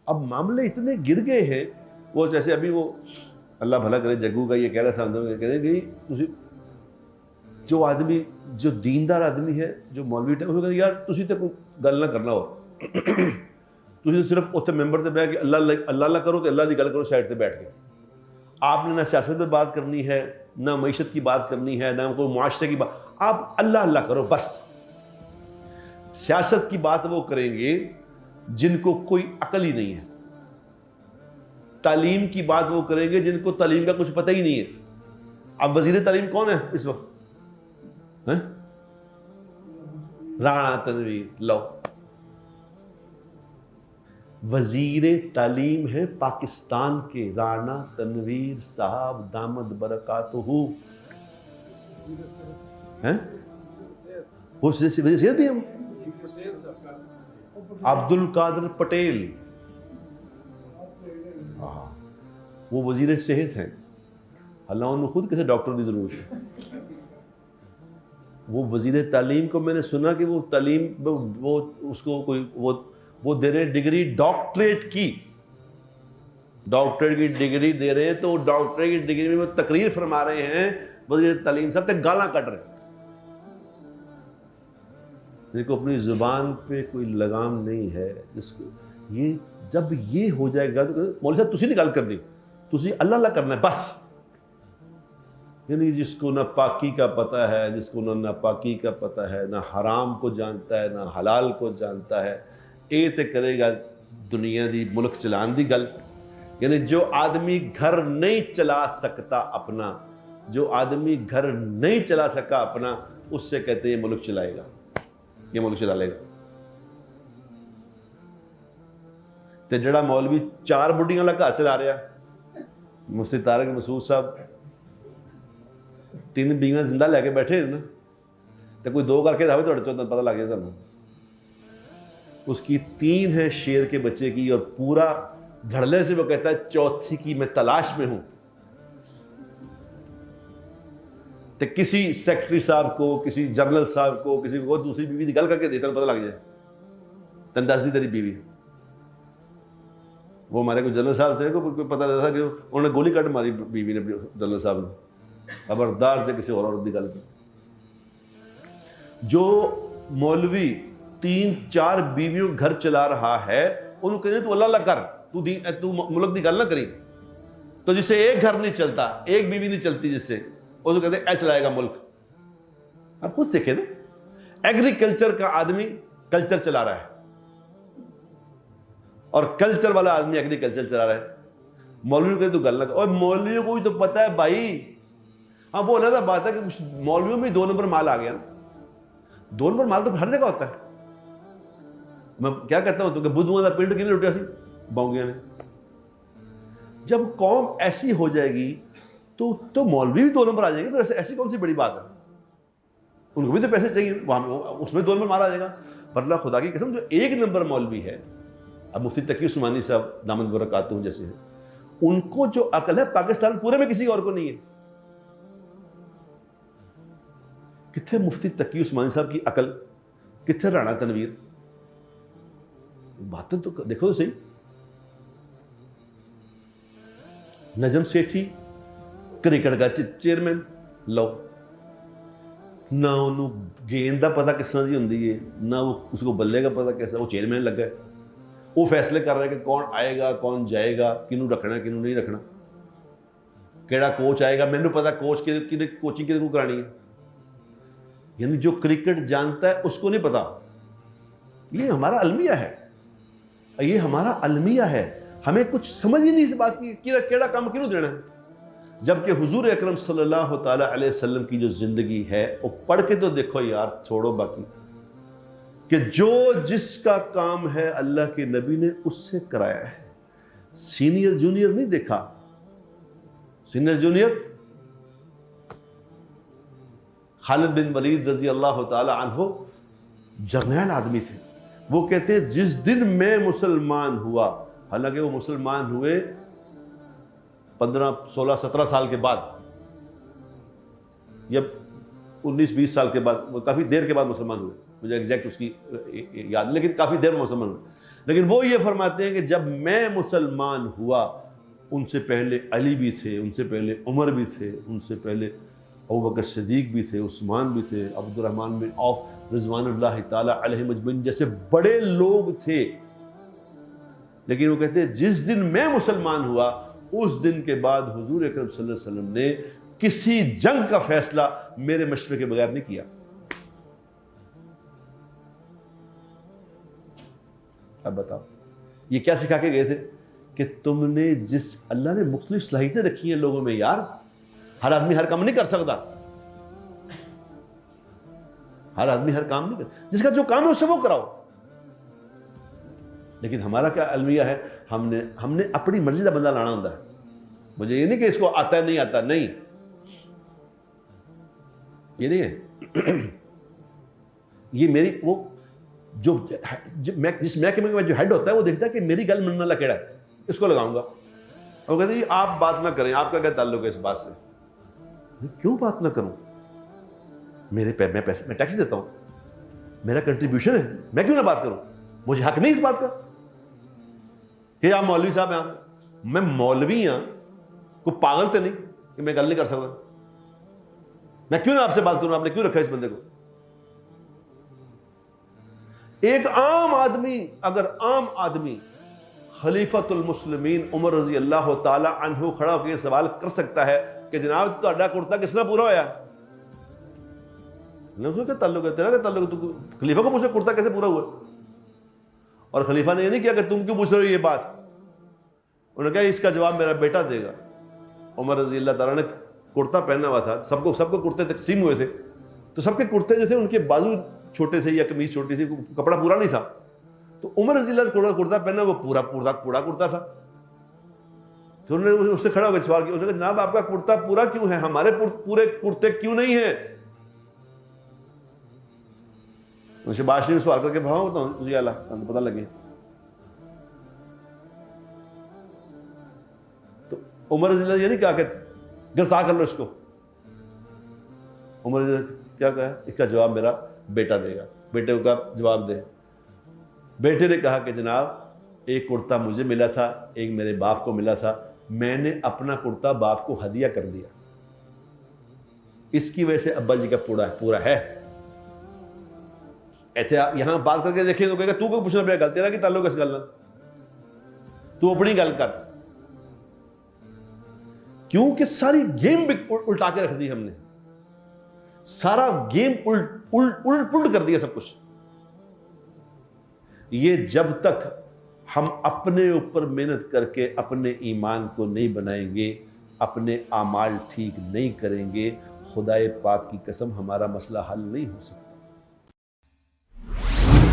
اب معاملے اتنے گر گئے ہیں. وہ جیسے ابھی وہ اللہ بھلا کرے جگو کا یہ کہہ رہا تھا کہہ رہے کہ جو آدمی جو دیندار آدمی ہے جو مولوی ہے وہ کہتے یار تسی تے کوئی گل نہ کرنا ہو تسی صرف اتنے ممبر تے بیٹھ کے اللہ اللہ کرو تو اللہ دی گل کرو سائڈ تے بیٹھ کے. آپ نے نہ سیاست پہ بات کرنی ہے نہ معیشت کی بات کرنی ہے نہ کوئی معاشرے کی بات, آپ اللہ اللہ کرو بس. سیاست کی بات وہ کریں گے جن کو کوئی عقل ہی نہیں ہے, تعلیم کی بات وہ کریں گے جن کو تعلیم کا کچھ پتہ ہی نہیں ہے. اب وزیر تعلیم کون ہے اس وقت؟ رانا تنویر. لو وزیر تعلیم ہے پاکستان کے رانا تنویر صاحب دامت برکاتہ. وہ وزیر صحت بھی ہے. عبد القادر پٹیل وہ وزیر صحت ہیں. اللہ انہوں خود کیسے ڈاکٹر کی ضرورت ہے. وہ وزیر تعلیم کو میں نے سنا کہ وہ تعلیم وہ اس کو کوئی وہ دے رہے ڈگری ڈاکٹریٹ کی ڈگری دے رہے ہیں, تو ڈاکٹریٹ کی ڈگری میں وہ تقریر فرما رہے ہیں وزیر تعلیم صاحب تے گالاں کٹ رہے ہیں. جن کو اپنی زبان پہ کوئی لگام نہیں ہے, جس کو یہ جب یہ ہو جائے گا تو مولوی صاحب تسی نہیں گل کرنی, تسی اللہ اللہ کرنا ہے بس. یعنی جس کو نہ پاکی کا پتہ ہے, جس کو نہ ناپاکی کا پتہ ہے, نہ حرام کو جانتا ہے نہ حلال کو جانتا ہے, اے تے کرے گا دنیا دی ملک چلان دی گل. یعنی جو آدمی گھر نہیں چلا سکتا اپنا, جو آدمی گھر نہیں چلا سکا اپنا, اس سے کہتے ہیں یہ ملک چلائے گا, یہ ملک چلا لے گا. تے جڑا مولوی 4 بڈیاں والا گھر چلا رہا, مفتی طارق مسعود صاحب 3 بیویاں زندہ لے کے بیٹھے ہیں نا, تو کوئی 2 کر کے دعوے تو پتہ لگ گیا تمہیں. اس کی 3 ہے شیر کے بچے کی, اور پورا دھڑلے سے وہ کہتا ہے 4تھی کی میں تلاش میں ہوں. تو کسی سیکٹری صاحب کو, کسی جنرل صاحب کو, کسی کو دوسری بیوی کی گل کر کے دیتا پتہ لگ جائے تن دس دی تیری بیوی. وہ ہمارے کوئی جنرل صاحب تھے کو پتہ لگا تھا کہ انہوں نے گولی کاٹ ماری بیوی نے جنرل صاحب نے, خبردار سے کسی اور عورت کی گل کی. جو مولوی 3-4 بیویوں گھر چلا رہا ہے انہوں کہتے ہیں تو اللہ اللہ کر, تو ملک کی گل نہ کری. تو جس سے ایک گھر نہیں چلتا, ایک بیوی نہیں چلتی جس سے, اس کو کہتے ہیں اے چلائے گا ملک. آپ خود دیکھیں نا, ایگریکلچر کا آدمی کلچر چلا رہا ہے اور کلچر والا آدمی ایگریکلچر چلا رہا ہے. مولویوں کہتے تو گل نہ کر, اور مولویوں کو بھی تو پتہ ہے بھائی. ہاں وہ علیحدہ بات ہے کہ کچھ مولویوں میں 2 نمبر مال آ گیا نا. 2 نمبر مال تو ہر جگہ ہوتا ہے. میں کیا کہتا ہوں تو کہ بدھواں دا پنڈ کنے لٹیا سی, بونگیاں نے. جب قوم ایسی ہو جائے گی تو مولوی بھی 2 نمبر آ جائیں گے. تو ایسی کون سی بڑی بات ہے, ان کو بھی تو پیسے چاہیے, اس میں 2 نمبر مال آ جائے گا. ورنہ خدا کی قسم جو 1 نمبر مولوی ہے, اب مفتی تقی عثمانی صاحب دامت برکاتہ جیسے ہیں, ان کو جو عقل ہے پاکستان پورے میں کسی اور کو نہیں ہے. کتنے مفتی تقی عثمانی صاحب کی عقل, کتنے رانا تنویر. باتیں تو دیکھو تو صحیح. نجم سیٹھی کرکٹ کا چیئرمین, لو نہ انہوں گیند کا پتہ کس طرح کی ہوندی ہے, نہ وہ اس کو بلے کا پتہ کیسا, وہ چیئرمین لگا ہے. وہ فیصلے کر رہے ہیں کہ کون آئے گا کون جائے گا, کنوں رکھنا کنوں نہیں رکھنا, کیڑا کوچ آئے گا, مینوں پتہ کوچ کوچنگ کدے کو کرانی ہے. یعنی جو کرکٹ جانتا ہے اس کو نہیں پتا. یہ ہمارا المیہ ہے, یہ ہمارا المیہ ہے. ہمیں کچھ سمجھ ہی نہیں اس بات کی کیڑا کام کیوں دینا ہے. جبکہ حضور اکرم صلی اللہ تعالی علیہ وسلم کی جو زندگی ہے وہ پڑھ کے تو دیکھو یار, چھوڑو باقی, کہ جو جس کا کام ہے اللہ کے نبی نے اس سے کرایا ہے. سینئر جونیئر نہیں دیکھا. سینئر جونیئر خالد بن ولید رضی اللہ تعالی عنہ جرنیل آدمی تھے. وہ کہتے ہیں جس دن میں مسلمان ہوا, حالانکہ وہ مسلمان ہوئے 15 16 17 سال کے بعد, یا 19 20 سال کے بعد, کافی دیر کے بعد مسلمان ہوئے, مجھے ایگزیکٹ اس کی یاد نہیں, لیکن کافی دیر میں مسلمان ہوئے. لیکن وہ یہ فرماتے ہیں کہ جب میں مسلمان ہوا، ان سے پہلے علی بھی تھے، ان سے پہلے عمر بھی تھے، ان سے پہلے ابوبکر صدیق بھی تھے، عثمان بھی تھے، عبد الرحمن بن عوف رضوان اللہ تعالی علیہ مجمعین جیسے بڑے لوگ تھے، لیکن وہ کہتے ہیں جس دن میں مسلمان ہوا اس دن کے بعد حضور اکرم صلی اللہ علیہ وسلم نے کسی جنگ کا فیصلہ میرے مشورے کے بغیر نہیں کیا۔ اب بتاؤ یہ کیا سکھا کے گئے تھے کہ تم نے جس اللہ نے مختلف صلاحیتیں رکھی ہیں لوگوں میں یار، ہر آدمی ہر کام نہیں کر سکتا، ہر آدمی ہر کام نہیں کر، جس کا جو کام ہے اسے وہ کراؤ۔ لیکن ہمارا کیا المیہ ہے، ہم نے اپنی مرضی کا بندہ لانا ہوتا ہے۔ مجھے یہ نہیں کہ اس کو آتا ہے نہیں آتا، نہیں، یہ نہیں ہے۔ یہ میری وہ جس محکمے میں جو ہیڈ ہوتا ہے وہ دیکھتا ہے کہ میری گل مننے والا کیڑا ہے، اس کو لگاؤں گا۔ وہ کہتے ہیں جی آپ بات نہ کریں، آپ کا کیا تعلق ہے اس بات سے؟ کیوں بات نہ کروں؟ میں ٹیکس دیتا ہوں، میرا کنٹریبیوشن ہے، میں کیوں نہ بات کروں؟ مجھے حق نہیں اس بات کا کہ آپ مولوی صاحب ہیں، میں مولوی ہوں، کوئی پاگل تو نہیں کہ میں گل نہیں کر سکتا؟ میں کیوں نہ آپ سے بات کروں؟ آپ نے کیوں رکھا اس بندے کو؟ ایک عام آدمی، اگر عام آدمی خلیفۃ المسلمین عمر رضی اللہ تعالی عنہ کھڑا ہو کے یہ سوال کر سکتا ہے کہ جناب تہاڈا کرتا کس طرح پورا ہویا؟ کیا تعلق ہے تیرا، کیا تعلق ہے؟ تو خلیفہ کو پوچھا کرتا کیسے پورا ہوا؟ اور خلیفہ نے یہ نہیں کیا کہ تم کیوں پوچھ رہے ہو یہ بات، انہوں نے کہا اس کا جواب میرا بیٹا دے گا۔ عمر رضی اللہ تعالیٰ نے کرتا پہنا ہوا تھا، سب کو کرتے تقسیم ہوئے تھے، تو سب کے کرتے جو تھے ان کے بازو چھوٹے تھے یا قمیض چھوٹی تھی، کپڑا پورا نہیں تھا، تو عمر رضی اللہ کا کرتا پہنا وہ پورا کرتا تھا۔ تو انہوں نے اس سے کھڑا ہو کے سوال کیا، انہوں نے کہا جناب آپ کا کرتا پورا کیوں ہے، ہمارے پورے کرتے کیوں نہیں ہیں؟ شہباز شریف سوال کر کے بھاؤ بتاؤں تجھے اللہ پتہ لگے۔ تو عمر رضی اللہ یہ نہیں کہا کہ گرفتار کر لو اس کو، عمر رضی اللہ کیا کہا، اس کا جواب میرا بیٹا دے گا، بیٹے کا جواب دے۔ بیٹے نے کہا کہ جناب ایک کرتا مجھے ملا تھا، ایک میرے باپ کو ملا تھا، میں نے اپنا کرتا باپ کو ہدیہ کر دیا، اس کی وجہ سے ابا جی کا پورا ہے۔ ایسے آپ یہاں بات کر کے دیکھیں تو کہے گا تو کو پوچھنا پڑے گا، تیرا کی تعلق اس گل میں، تو اپنی گل کر، کیونکہ ساری گیم الٹا کے رکھ دی ہم نے، سارا گیم الٹ پلٹ کر دیا سب کچھ۔ یہ جب تک ہم اپنے اوپر محنت کر کے اپنے ایمان کو نہیں بنائیں گے، اپنے اعمال ٹھیک نہیں کریں گے، خدائے پاک کی قسم ہمارا مسئلہ حل نہیں ہو سکتا۔